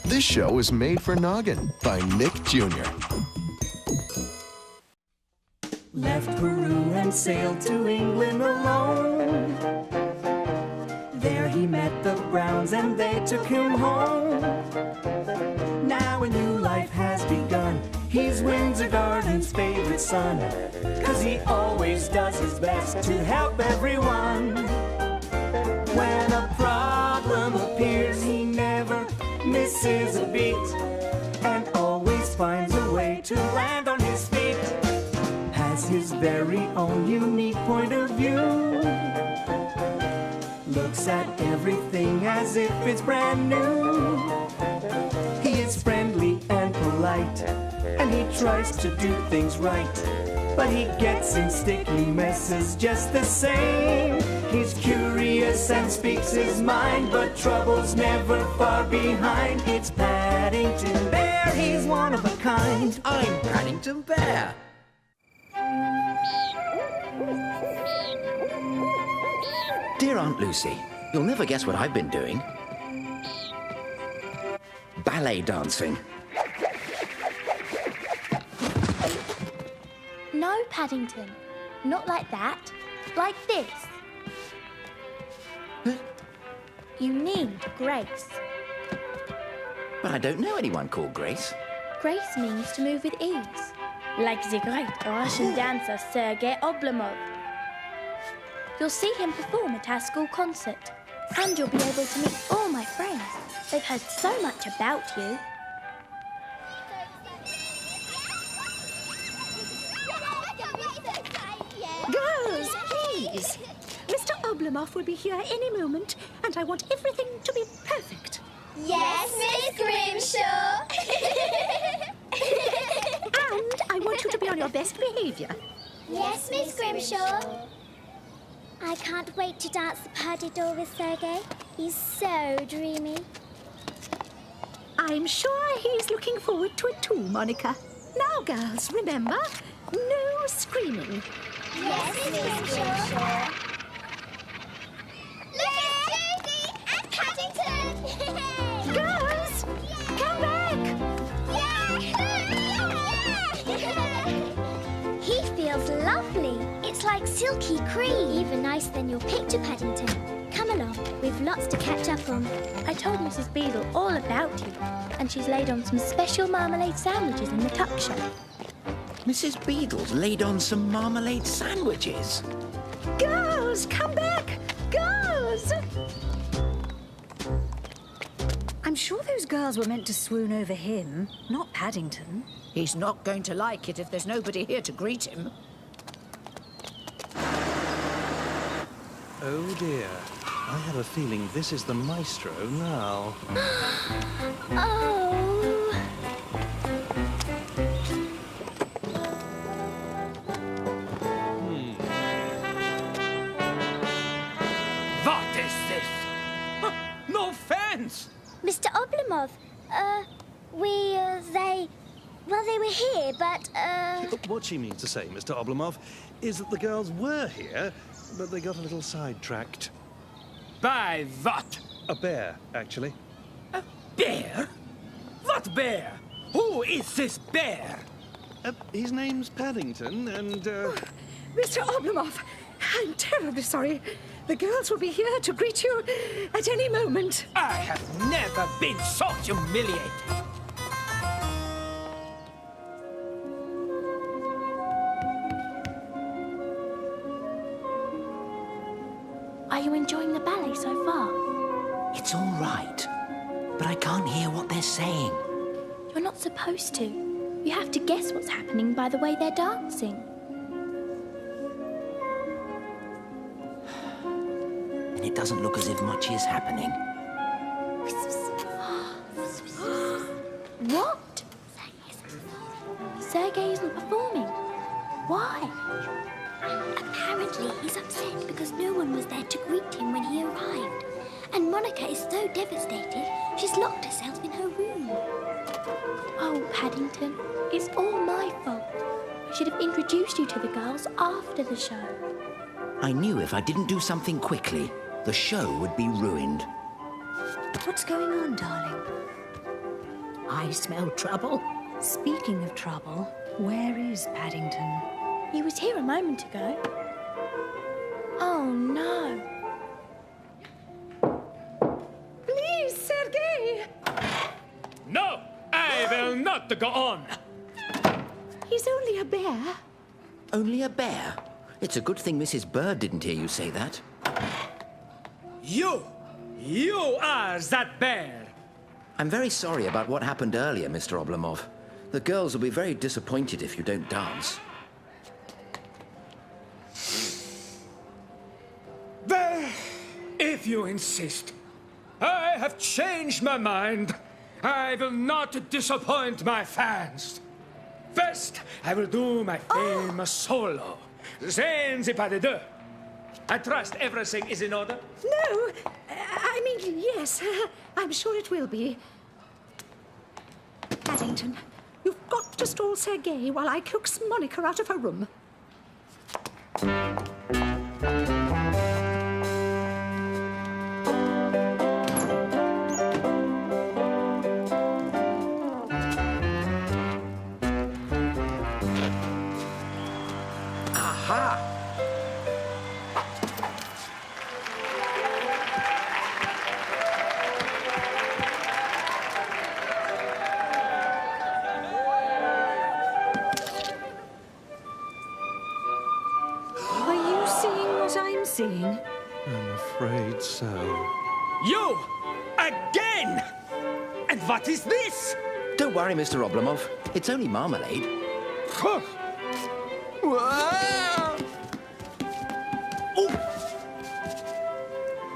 This show is made for Noggin by Nick Jr. Left Peru and sailed to England alone. There he met the Browns and they took him home. Now a new life has begun. He's Windsor Garden's favorite son, 'cause he always does his best to help everyone. When a problem appears, he never misses a beat and always finds a way to land on his feet. Has his very own unique point of view. Looks at everything as if it's brand new. He is friendly and polite, and he tries to do things right, but he gets in sticky messes just the same. He's curious and speaks his mind, but trouble's never far behind. It's Paddington Bear, he's one of a kind. I'm Paddington Bear. Dear Aunt Lucy, you'll never guess what I've been doing. Ballet dancing. No, Paddington. Not like that. Like this. Huh? You need Grace. But I don't know anyone called Grace. Grace means to move with ease. Like the great Russian dancer Sergei Oblomov. You'll see him perform at our school concert. And you'll be able to meet all my friends. They've heard so much about you. Girls, please. Mr. Oblomov will be here any moment, and I want everything to be perfect. Yes, Miss Grimshaw. And I want you to be on your best behaviour. Yes, Miss Grimshaw. I can't wait to dance the Paddington with Sergei. He's so dreamy. I'm sure he's looking forward to it too, Monica. Now, girls, remember, no screaming. Yes, Miss Grimshaw. Look at Susie and Paddington! Girls, come back! He feels lovely. It's like silky cream. Even nicer than your picture, Paddington. Come along, we've lots to catch up on. I told Mrs. Beadle all about you, and she's laid on some special marmalade sandwiches in the tuck shop. Mrs. Beadle's laid on some marmalade sandwiches. Girls, come back! Girls! I'm sure those girls were meant to swoon over him, not Paddington. He's not going to like it if there's nobody here to greet him. Oh dear. I have a feeling this is the maestro now. Oh! What is this? No fence! Mr. Oblomov, they were here, but, What she means to say, Mr. Oblomov, is that the girls were here, but they got a little sidetracked. By what? A bear, actually. A bear? What bear? Who is this bear? His name's Paddington, and, Mr. Oblomov, I'm terribly sorry. The girls will be here to greet you at any moment. I have never been so humiliated. Are you enjoying the ballet so far? It's all right, but I can't hear what they're saying. You're not supposed to. You have to guess what's happening by the way they're dancing. And it doesn't look as if much is happening. What? Sergei isn't performing. Why? apparently he's upset because no one was there to greet him when he arrived. And Monica is so devastated, she's locked herself in her room. Oh, Paddington, it's all my fault. I should have introduced you to the girls after the show. I knew if I didn't do something quickly, the show would be ruined. What's going on, darling? I smell trouble. Speaking of trouble, where is Paddington? He was here a moment ago. Oh, no. Please, Sergei! No, I will not go on. He's only a bear. Only a bear? It's a good thing Mrs. Bird didn't hear you say that. You are that bear. I'm very sorry about what happened earlier, Mr. Oblomov. The girls will be very disappointed if you don't dance. Well, if you insist. I have changed my mind. I will not disappoint my fans. First, I will do my famous solo. Then the pas de deux. I trust everything is in order. No, I mean, yes, I'm sure it will be. Paddington, you've got to stall Sergei while I coax Monica out of her room. Aha! Are you seeing what I'm seeing? I'm afraid so. You! Again! And what is this? Don't worry, Mr. Oblomov. It's only marmalade.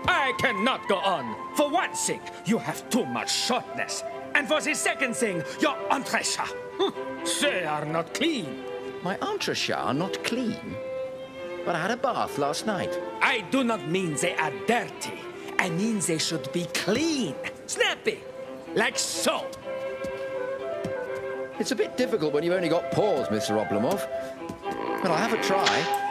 I cannot go on. For one thing, you have too much shortness. And for the second thing, your entresha. They are not clean. My entresha are not clean. But I had a bath last night. I do not mean they are dirty. I mean they should be clean, snappy, like so. It's a bit difficult when you've only got paws, Mr. Oblomov. But I'll have a try.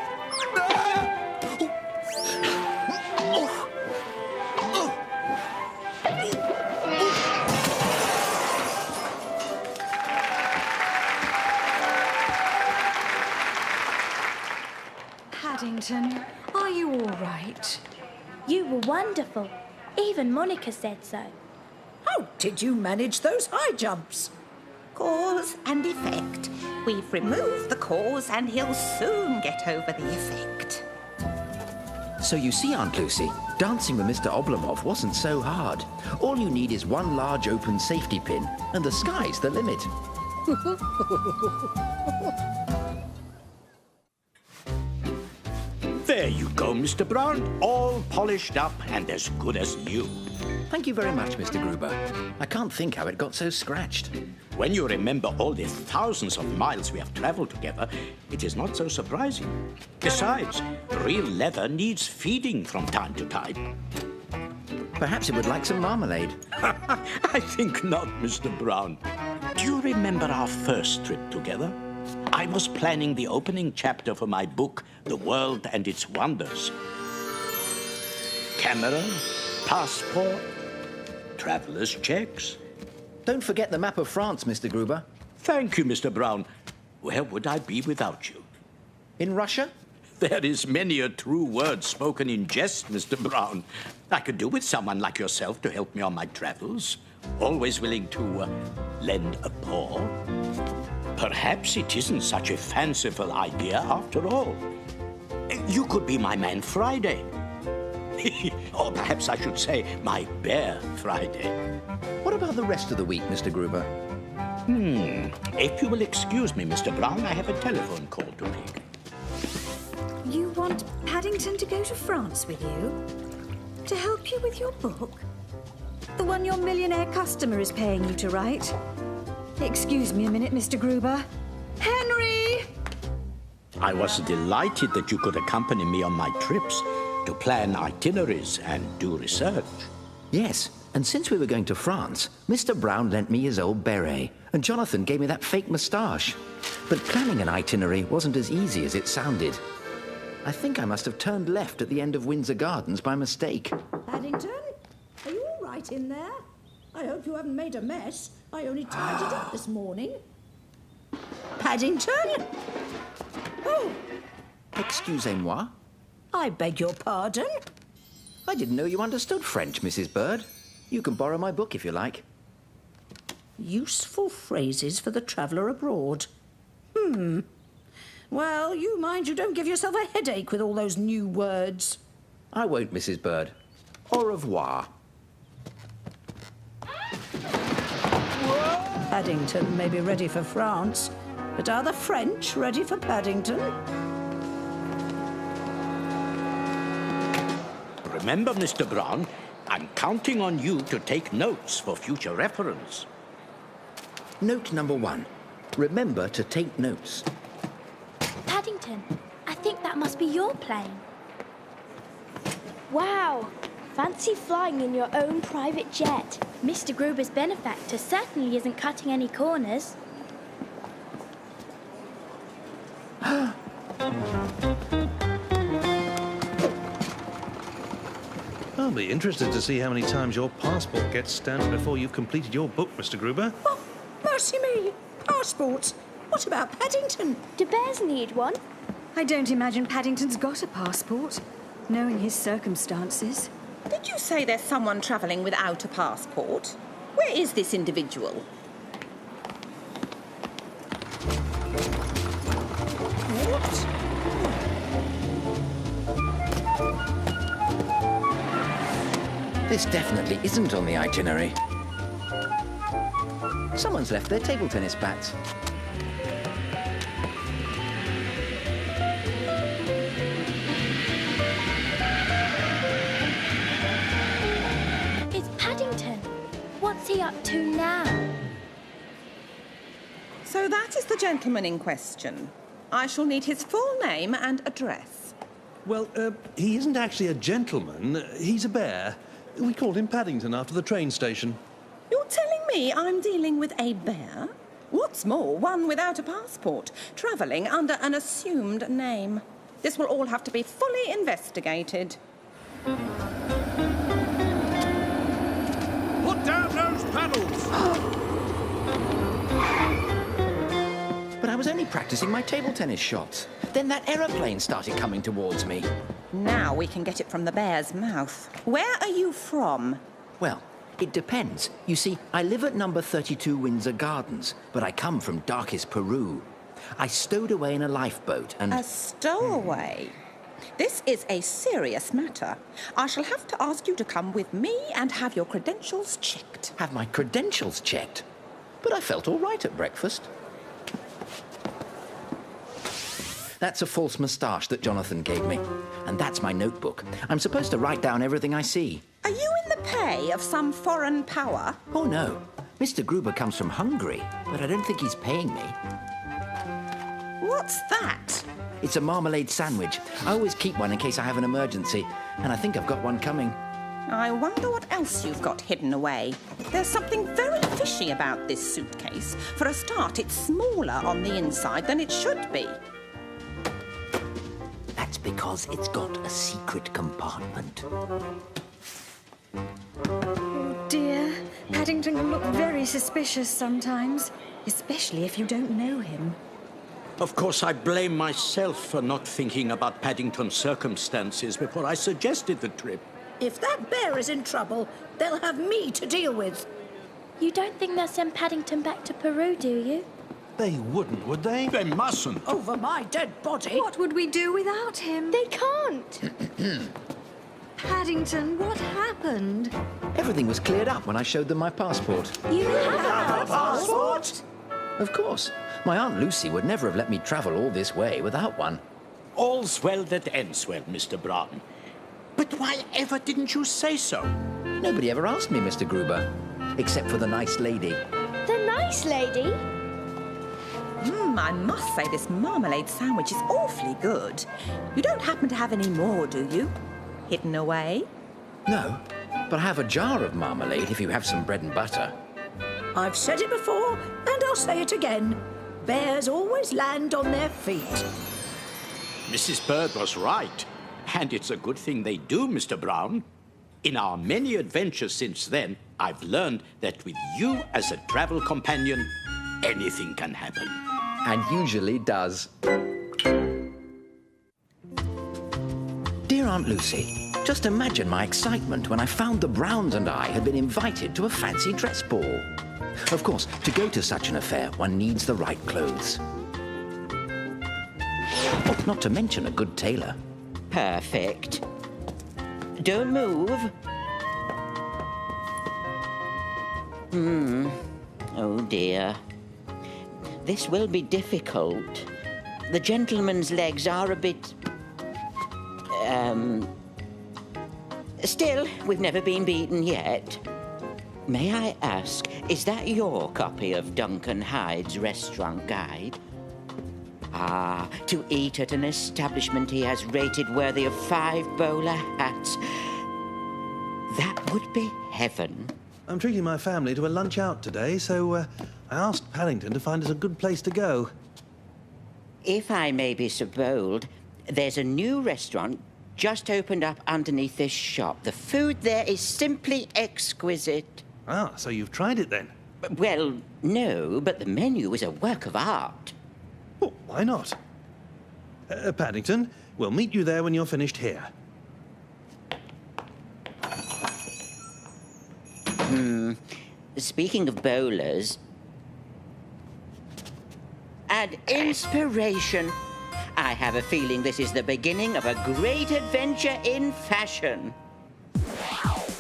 Paddington, are you all right? You were wonderful. Even Monica said so. How did you manage those high jumps? Cause and effect. We've removed the cause and he'll soon get over the effect. So you see, Aunt Lucy, dancing with Mr. Oblomov wasn't so hard. All you need is one large open safety pin, and the sky's the limit. There you go, Mr. Brown. All polished up and as good as new. Thank you very much, Mr. Gruber. I can't think how it got so scratched. When you remember all the thousands of miles we have traveled together, it is not so surprising. Besides, real leather needs feeding from time to time. Perhaps it would like some marmalade. I think not, Mr. Brown. Do you remember our first trip together? I was planning the opening chapter for my book, The World and Its Wonders. Camera, passport, traveler's checks. Don't forget the map of France, Mr. Gruber. Thank you, Mr. Brown. Where would I be without you? In Russia? There is many a true word spoken in jest, Mr. Brown. I could do with someone like yourself to help me on my travels. Always willing to lend a paw. Perhaps it isn't such a fanciful idea after all. You could be my man Friday. Or perhaps I should say my bear Friday. What about the rest of the week, Mr. Gruber? If you will excuse me, Mr. Brown, I have a telephone call to make. You want Paddington to go to France with you? To help you with your book? The one your millionaire customer is paying you to write? Excuse me a minute, Mr. Gruber. Henry! I was delighted that you could accompany me on my trips to plan itineraries and do research. Yes, and since we were going to France, Mr. Brown lent me his old beret, and Jonathan gave me that fake moustache. But planning an itinerary wasn't as easy as it sounded. I think I must have turned left at the end of Windsor Gardens by mistake. Paddington, are you all right in there? I hope you haven't made a mess. I only tidied up this morning. Paddington? Oh, Excusez-moi. I beg your pardon? I didn't know you understood French, Mrs. Bird. You can borrow my book if you like. Useful phrases for the traveller abroad. Well, you mind you don't give yourself a headache with all those new words. I won't, Mrs. Bird. Au revoir. Paddington may be ready for France, but are the French ready for Paddington? Remember, Mr. Brown, I'm counting on you to take notes for future reference. Note number 1. Remember to take notes. Paddington, I think that must be your plane. Wow! Fancy flying in your own private jet. Mr. Gruber's benefactor certainly isn't cutting any corners. I'll be interested to see how many times your passport gets stamped before you've completed your book, Mr. Gruber. Oh, mercy me! Passports! What about Paddington? Do bears need one? I don't imagine Paddington's got a passport, knowing his circumstances. Did you say there's someone travelling without a passport? Where is this individual? What? This definitely isn't on the itinerary. Someone's left their table tennis bats. It's Paddington. What's he up to now? So that is the gentleman in question. I shall need his full name and address. Well, he isn't actually a gentleman. He's a bear. We called him Paddington after the train station. You're telling me I'm dealing with a bear? What's more, one without a passport, travelling under an assumed name. This will all have to be fully investigated. Put down those paddles! But I was only practicing my table tennis shots. Then that aeroplane started coming towards me. Now we can get it from the bear's mouth. Where are you from? Well, it depends. You see, I live at number 32 Windsor Gardens, but I come from darkest Peru. I stowed away in a lifeboat and... A stowaway? This is a serious matter. I shall have to ask you to come with me and have your credentials checked. Have my credentials checked? But I felt all right at breakfast. That's a false moustache that Jonathan gave me. And that's my notebook. I'm supposed to write down everything I see. Are you in the pay of some foreign power? Oh, no. Mr. Gruber comes from Hungary, but I don't think he's paying me. What's that? It's a marmalade sandwich. I always keep one in case I have an emergency, and I think I've got one coming. I wonder what else you've got hidden away. There's something very fishy about this suitcase. For a start, it's smaller on the inside than it should be. That's because it's got a secret compartment. Oh dear, Paddington can look very suspicious sometimes, especially if you don't know him. Of course, I blame myself for not thinking about Paddington's circumstances before I suggested the trip. If that bear is in trouble, they'll have me to deal with. You don't think they'll send Paddington back to Peru, do you? They wouldn't, would they? They mustn't. Over my dead body. What would we do without him? They can't. Paddington, what happened? Everything was cleared up when I showed them my passport. You have a Passport? Of course. My Aunt Lucy would never have let me travel all this way without one. All's well that ends well, Mr. Brown. But why ever didn't you say so? Nobody ever asked me, Mr. Gruber. Except for the nice lady. The nice lady? I must say this marmalade sandwich is awfully good. You don't happen to have any more, do you? Hidden away? No, but I have a jar of marmalade if you have some bread and butter. I've said it before, and I'll say it again. Bears always land on their feet. Mrs. Bird was right. And it's a good thing they do, Mr. Brown. In our many adventures since then, I've learned that with you as a travel companion, anything can happen. And usually does. Dear Aunt Lucy, just imagine my excitement when I found the Browns and I had been invited to a fancy dress ball. Of course, to go to such an affair, one needs the right clothes. Oh, not to mention a good tailor. Perfect. Don't move. Oh dear. This will be difficult. The gentleman's legs are a bit... Still, we've never been beaten yet. May I ask, is that your copy of Duncan Hyde's restaurant guide? Ah, to eat at an establishment he has rated worthy of 5 bowler hats. That would be heaven. I'm treating my family to a lunch out today, so I asked Paddington to find us a good place to go. If I may be so bold, there's a new restaurant just opened up underneath this shop. The food there is simply exquisite. Ah, so you've tried it then? Well, no, but the menu is a work of art. Well, why not? Paddington, we'll meet you there when you're finished here. Speaking of bowlers... An inspiration. I have a feeling this is the beginning of a great adventure in fashion.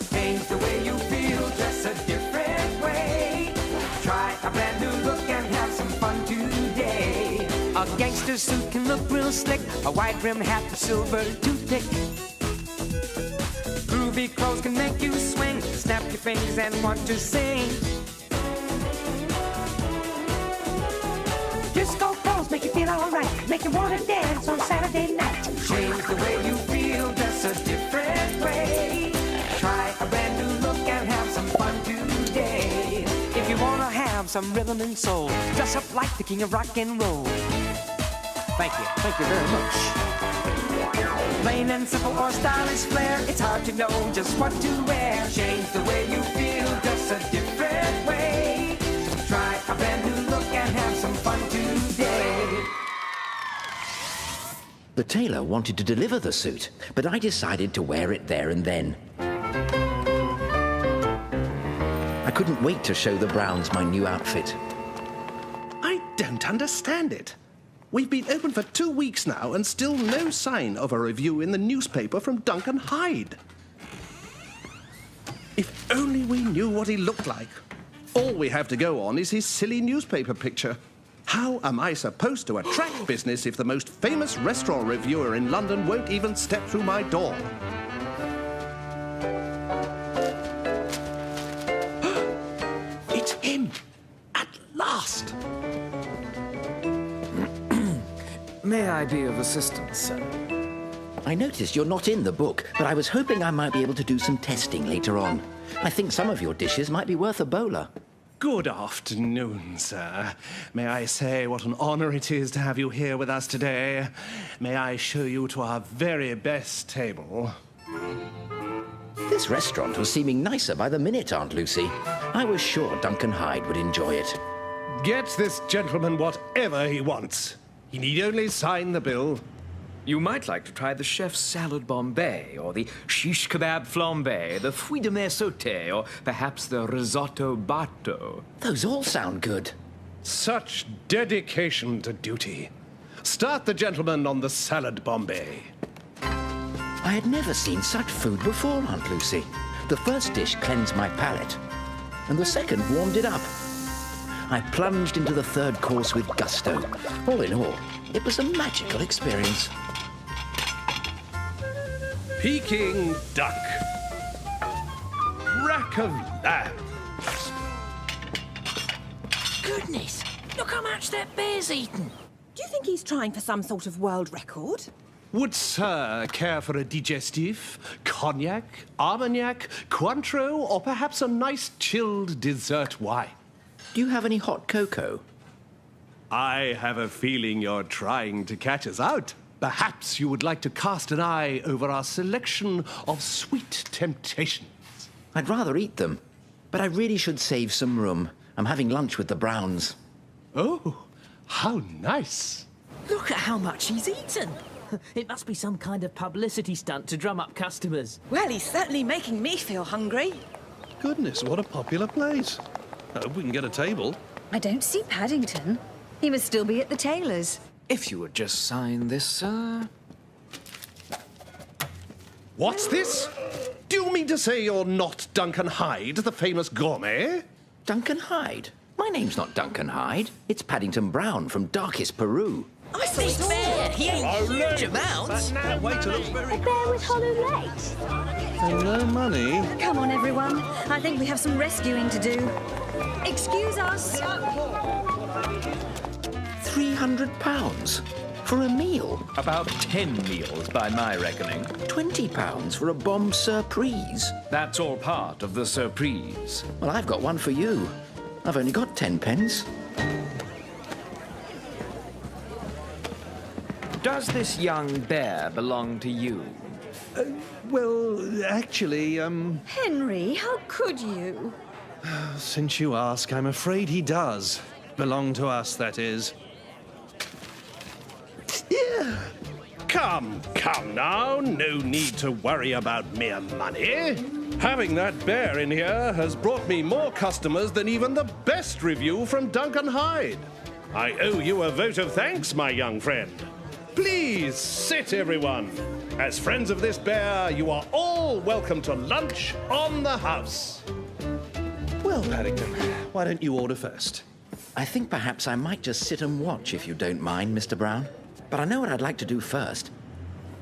Change the way you feel, dress a different way. Try a brand new look and have some fun today. A gangster suit can look real slick, a wide-brimmed hat with silver toothpick. Groovy clothes can make you swing, snap your fingers and want to sing. Disco clothes make you feel alright, make you want to dance on Saturday night. Change the way you feel, dress a different way. Try a brand new look and have some fun today. If you want to have some rhythm and soul, dress up like the king of rock and roll. Thank you very much. Plain and simple or stylish flair, it's hard to know just what to wear. Change the way you feel, dress a different way. Try a brand new look and have some fun today. The tailor wanted to deliver the suit, but I decided to wear it there and then. I couldn't wait to show the Browns my new outfit. I don't understand it. We've been open for 2 weeks now and still no sign of a review in the newspaper from Duncan Hyde. If only we knew what he looked like. All we have to go on is his silly newspaper picture. How am I supposed to attract business if the most famous restaurant reviewer in London won't even step through my door? It's him! At last! May I be of assistance, sir? I noticed you're not in the book, but I was hoping I might be able to do some testing later on. I think some of your dishes might be worth a bowler. Good afternoon, sir. May I say what an honor it is to have you here with us today? May I show you to our very best table? This restaurant was seeming nicer by the minute, Aunt Lucy. I was sure Duncan Hyde would enjoy it. Get this gentleman whatever he wants. He need only sign the bill. You might like to try the chef's salad Bombay, or the shish kebab flambé, the fruits de mer sauté, or perhaps the risotto batto. Those all sound good. Such dedication to duty. Start the gentleman on the salad Bombay. I had never seen such food before, Aunt Lucy. The first dish cleansed my palate, and the second warmed it up. I plunged into the third course with gusto. All in all, it was a magical experience. Peking duck. Rack of lamb. Goodness, look how much that bear's eaten. Do you think he's trying for some sort of world record? Would sir care for a digestif, cognac, armagnac, Cointreau, or perhaps a nice chilled dessert wine? Do you have any hot cocoa? I have a feeling you're trying to catch us out. Perhaps you would like to cast an eye over our selection of sweet temptations. I'd rather eat them. But I really should save some room. I'm having lunch with the Browns. Oh, how nice. Look at how much he's eaten. It must be some kind of publicity stunt to drum up customers. Well, he's certainly making me feel hungry. Goodness, what a popular place. I hope we can get a table. I don't see Paddington. He must still be at the tailor's. If you would just sign this, sir. What's this? Do you mean to say you're not Duncan Hyde, the famous gourmet? Duncan Hyde? My name's not Duncan Hyde. It's Paddington Brown from darkest Peru. I saw this bear. He ate huge amounts. That waiter looks very... A bear with hollow legs. For no money. Come on, everyone. I think we have some rescuing to do. Excuse us. £300 for a meal. About 10 meals by my reckoning. £20 for a bomb surprise. That's all part of the surprise. Well, I've got one for you. I've only got 10 pence. Does this young bear belong to you? Well, actually, Henry, how could you? since you ask, I'm afraid he does. Belong to us, that is. Yeah. Come now. No need to worry about mere money. Having that bear in here has brought me more customers than even the best review from Duncan Hyde. I owe you a vote of thanks, my young friend. Please sit, everyone. As friends of this bear, you are all welcome to lunch on the house. Well, Paddington, why don't you order first? I think perhaps I might just sit and watch, if you don't mind, Mr. Brown. But I know what I'd like to do first.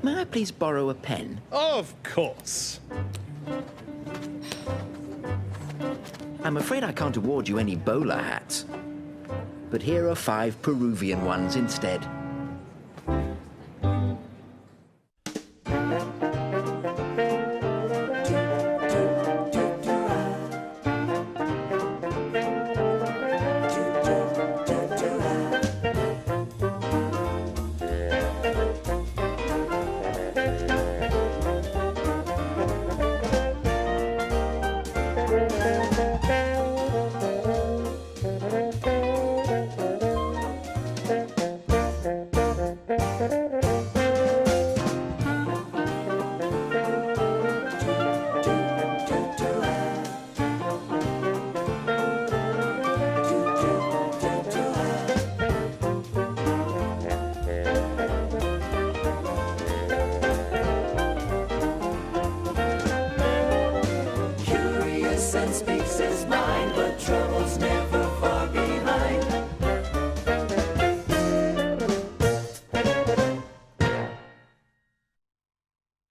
May I please borrow a pen? Of course. I'm afraid I can't award you any bowler hats. But here are 5 Peruvian ones instead.